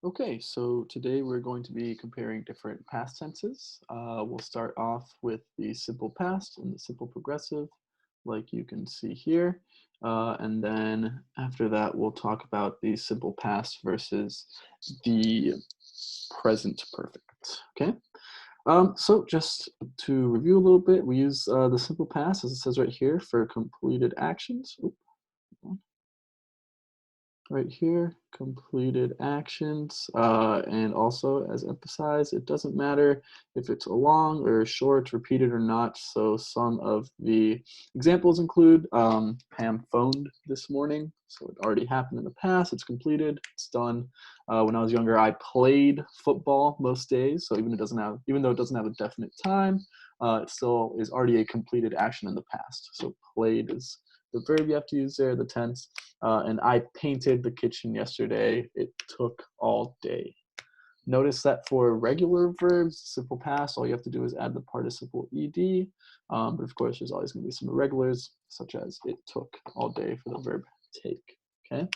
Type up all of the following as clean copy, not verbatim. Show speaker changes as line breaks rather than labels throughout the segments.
Okay, so today we're going to be comparing different past tenses. We'll start off with the simple past and the simple progressive, like you can see here. And then after that, we'll talk about the simple past versus the present perfect. Okay, so just to review a little bit, we use the simple past, as it says right here, for completed actions. Oop, right here, completed actions, and also as emphasized, it doesn't matter if it's a long or short, repeated or not. So some of the examples include Pam phoned this morning, so it already happened in the past, it's completed, it's done. When I was younger, I played football most days, so even though it doesn't have a definite time, it still is already a completed action in the past. So played is the verb you have to use there, the tense. And I painted the kitchen yesterday. It took all day. Notice that for regular verbs, simple past, all you have to do is add the participle ed. But of course, there's always going to be some irregulars, such as it took all day for the verb take. Okay.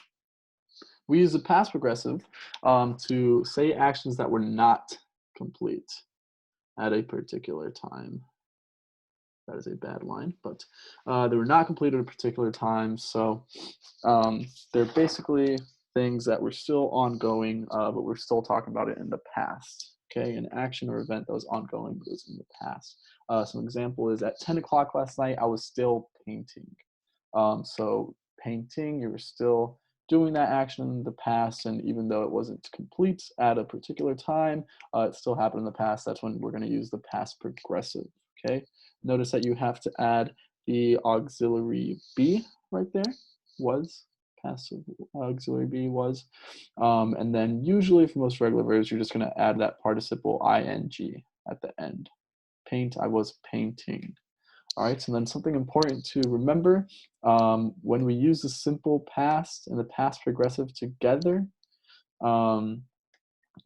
We use the past progressive to say actions that were not complete at a particular time. That is a bad line, but they were not completed at a particular time. So they're basically things that were still ongoing, but we're still talking about it in the past. Okay, an action or event that was ongoing but was in the past. Some example is at 10 o'clock last night, I was still painting. So painting, you were still doing that action in the past, and even though it wasn't complete at a particular time, it still happened in the past. That's when we're going to use the past progressive. Okay, notice that you have to add the auxiliary be right there, was, passive auxiliary be was. And then usually for most regular verbs, you're just going to add that participle ing at the end. Paint, I was painting. All right, so then something important to remember, when we use the simple past and the past progressive together, um,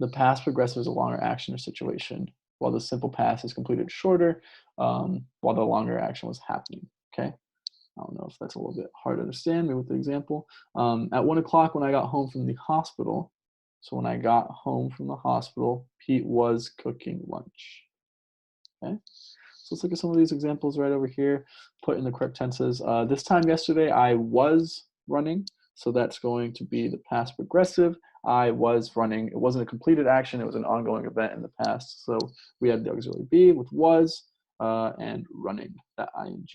the past progressive is a longer action or situation, while the simple past is completed shorter, while the longer action was happening, okay? I don't know if that's a little bit hard to understand, maybe with the example. At 1 o'clock when I got home from the hospital, so when I got home from the hospital, Pete was cooking lunch, okay? So let's look at some of these examples right over here, put in the correct tenses. This time yesterday, I was running. So that's going to be the past progressive. I was running. It wasn't a completed action. It was an ongoing event in the past. So we had the auxiliary be with was and running, that ing.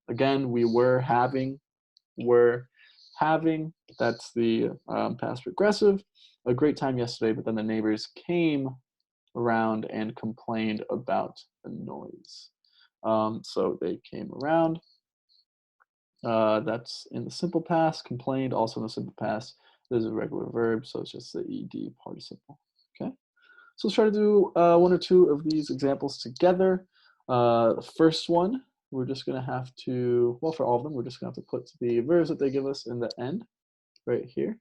Again, we were having, that's the past progressive. A great time yesterday, but then the neighbors came around and complained about the noise. So they came around. That's in the simple past. Complained, also in the simple past. There's a regular verb, so it's just the ed participle. Okay. So let's try to do one or two of these examples together. The first one, we're just going to have to, well, for all of them, we're just going to have to put the verbs that they give us in the end right here.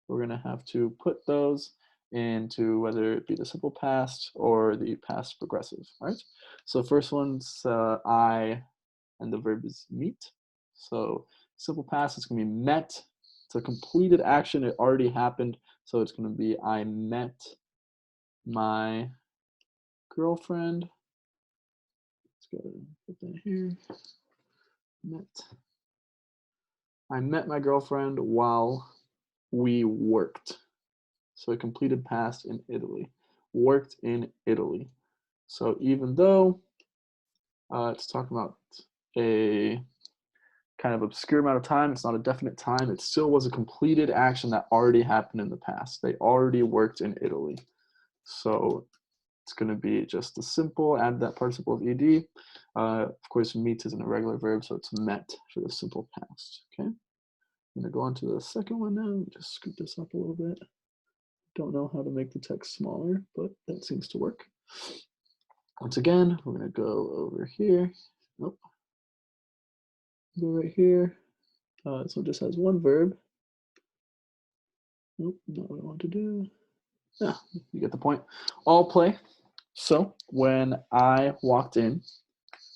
We're going to have to put those into whether it be the simple past or the past progressive, all right? So first one's I, and the verb is meet. So simple past, it's going to be met. It's a completed action. It already happened. So it's going to be I met my girlfriend. Let's go ahead and put that here. Met. I met my girlfriend while we worked. So a completed past in Italy. Worked in Italy. So even though it's talking about a kind of obscure amount of time, it's not a definite time, it still was a completed action that already happened in the past. They already worked in Italy. So it's going to be just a simple, add that participle of ed. Of course, meet is an irregular verb, so it's met for the simple past. Okay. I'm going to go on to the second one now. Just scoot this up a little bit. Don't know how to make the text smaller, but that seems to work. Once again, we're going to go over here. Nope. Go right here. So it just has one verb. Nope, not what I want to do. Yeah, you get the point. All play. So when I walked in,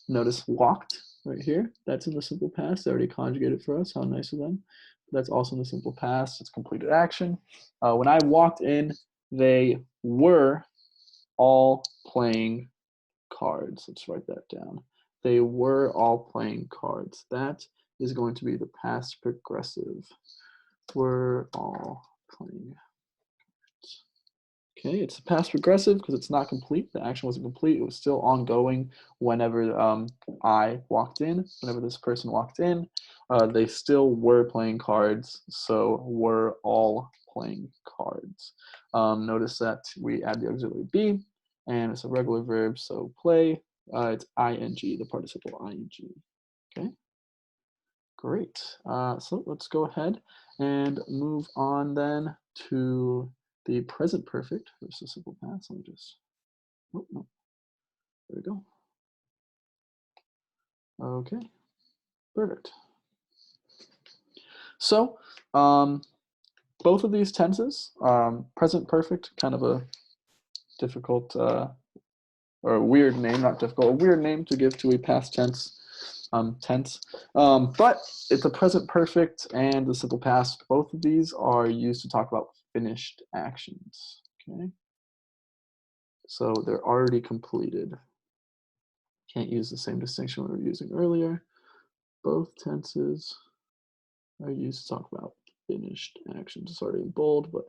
notice walked right here. That's in the simple past. They already conjugated for us. How nice of them. That's also in the simple past. It's completed action. When I walked in, they were all playing cards. Let's write that down. They were all playing cards. That is going to be the past progressive. Were all playing. Okay, it's a past progressive because it's not complete. The action wasn't complete. It was still ongoing whenever I walked in. Whenever this person walked in, they still were playing cards. So were all playing cards. Notice that we add the auxiliary be, and it's a regular verb. So play. It's ing, the participle ing. Okay. Great. So let's go ahead and move on then to the present perfect versus simple past. Let me just, oh, no, there we go. Okay, perfect. So both of these tenses, present perfect, kind of a difficult or a weird name, not difficult, a weird name to give to a past tense tense. But it's a present perfect and the simple past. Both of these are used to talk about finished actions. Okay. So they're already completed. Can't use the same distinction we were using earlier. Both tenses are used to talk about finished actions. It's already in bold, but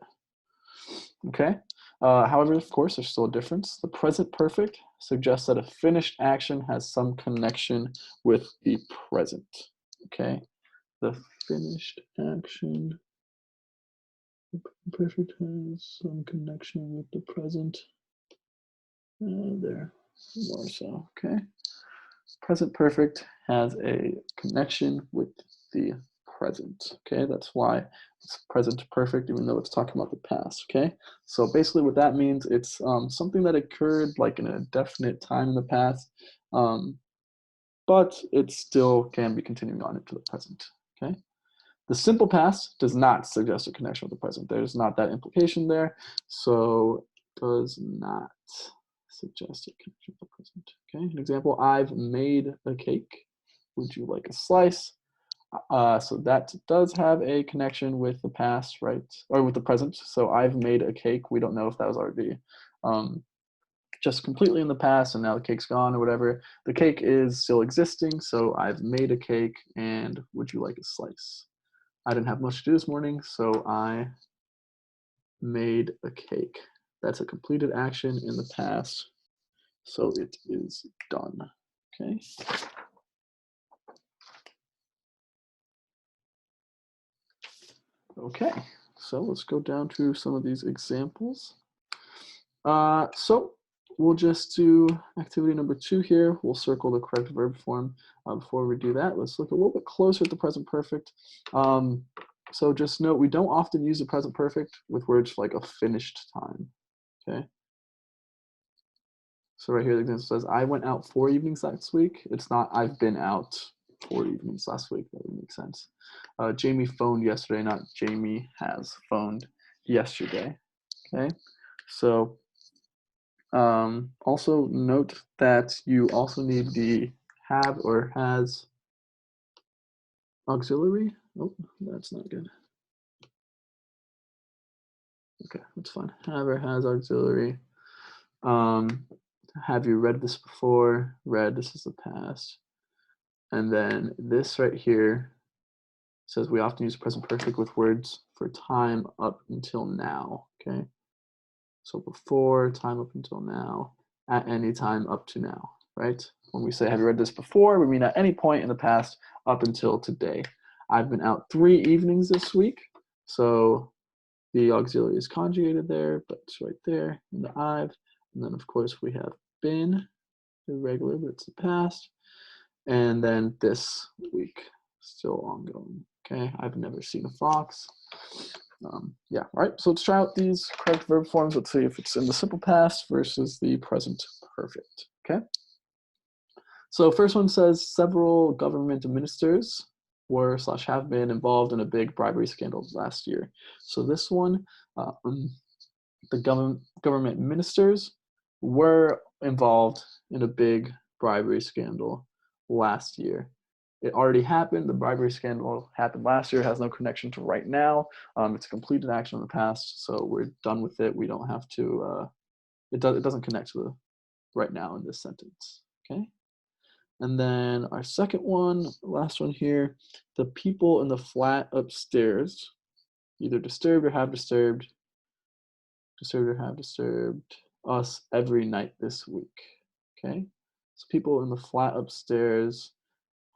okay. However, of course, there's still a difference. The present perfect suggests that a finished action has some connection with the present. Okay. The finished action, the perfect has some connection with the present. There, more so, okay. Present perfect has a connection with the present, okay? That's why it's present perfect, even though it's talking about the past, okay? So basically what that means, it's something that occurred like in a definite time in the past, but it still can be continuing on into the present, okay? The simple past does not suggest a connection with the present. There's not that implication there, so does not suggest a connection with the present. Okay, an example, I've made a cake. Would you like a slice? So that does have a connection with the past, right? Or with the present. So I've made a cake. We don't know if that was already just completely in the past and now the cake's gone or whatever. The cake is still existing, so I've made a cake and would you like a slice? I didn't have much to do this morning, so I made a cake. That's a completed action in the past, so it is done. Okay. Okay, so let's go down to some of these examples. So we'll just do activity number 2 here. We'll circle the correct verb form. Before we do that, let's look a little bit closer at the present perfect. So just note, we don't often use the present perfect with words like a finished time, okay? So right here, the example says, I went out 4 evenings last week. It's not, I've been out 4 evenings last week. That would make sense. Jamie phoned yesterday, not Jamie has phoned yesterday, okay? So also note that you also need the have or has auxiliary. Oh, that's not good. Okay, that's fine. Have or has auxiliary. Have you read this before? Read, this is the past. And then this right here says we often use present perfect with words for time up until now, okay? So before, time up until now, at any time up to now, right? When we say, have you read this before? We mean at any point in the past up until today. I've been out 3 evenings this week. So the auxiliary is conjugated there, but it's right there in the I've. And then of course we have been, irregular, but it's the past. And then this week, still ongoing. Okay, I've never seen a fox. Yeah, all right, so let's try out these correct verb forms. Let's see if it's in the simple past versus the present perfect, okay? So first one says several government ministers were / have been involved in a big bribery scandal last year. So this one, the government ministers were involved in a big bribery scandal last year. it already happened. The bribery scandal happened last year, has no connection to right now. It's a completed action in the past, so we're done with it. We don't have to, it doesn't connect to the right now in this sentence, okay? And then our second one, last one here, the people in the flat upstairs, either disturbed or have disturbed us every night this week, okay? So people in the flat upstairs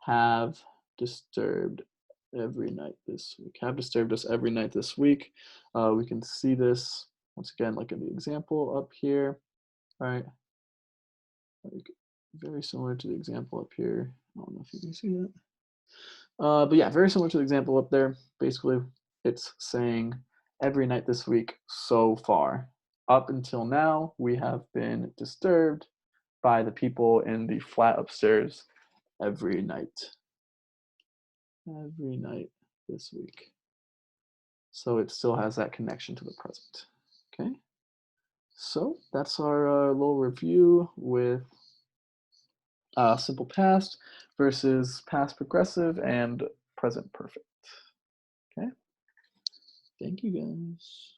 have disturbed every night this week, have disturbed us every night this week. We can see this once again, like in the example up here, right? Like very similar to the example up here. I don't know if you can see that. But yeah, very similar to the example up there. Basically, it's saying every night this week so far. Up until now, we have been disturbed by the people in the flat upstairs every night. Every night this week. So it still has that connection to the present. Okay. So that's our little review with simple past versus past progressive and present perfect. Okay. Thank you guys.